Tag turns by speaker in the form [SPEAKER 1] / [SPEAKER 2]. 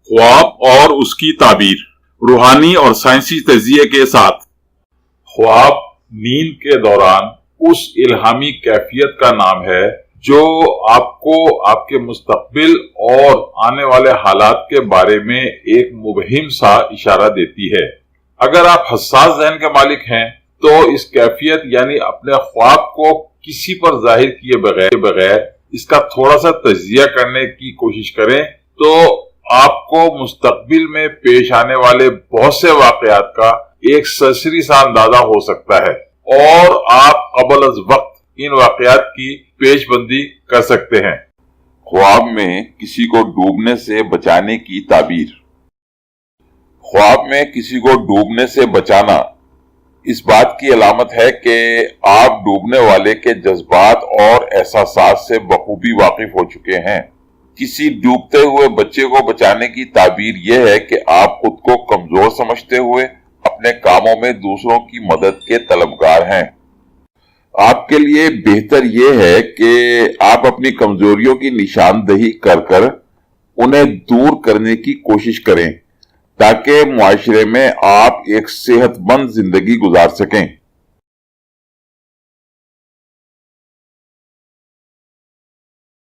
[SPEAKER 1] ख्वाब और उसकी ताबीर, रूहानी और साइंसी तजिए के साथ। ख्वाब नींद के दौरान उस इल्हामी कैफियत का नाम है जो आपको आपके मुस्तकबिल और आने वाले हालात के बारे में एक मुबहिम सा इशारा देती है। अगर आप हसास ज़हन के मालिक हैं तो इस कैफियत यानी अपने ख्वाब को किसी पर जाहिर किए बगैर इसका थोड़ा सा तजिया करने की कोशिश करें तो आपको मुस्तकबिल में पेश आने वाले बहुत से वाकयात का एक सरसरी सा अंदाजा हो सकता है और आप क़ब्ल अज़ वक्त इन वाकयात की पेशबंदी कर सकते हैं।
[SPEAKER 2] ख्वाब में किसी को डूबने से बचाने की ताबीर। ख्वाब में किसी को डूबने से बचाना इस बात की अलामत है कि आप डूबने वाले के जज्बात और एहसासात से बखूबी वाकिफ हो चुके हैं। किसी डूबते हुए बच्चे को बचाने की ताबीर यह है कि आप खुद को कमजोर समझते हुए अपने कामों में दूसरों की मदद के तलबगार हैं। आपके लिए बेहतर यह है कि आप अपनी कमजोरियों की निशानदही कर उन्हें दूर करने की कोशिश करें ताकि मुआशरे में आप एक सेहतमंद जिंदगी गुजार सकें।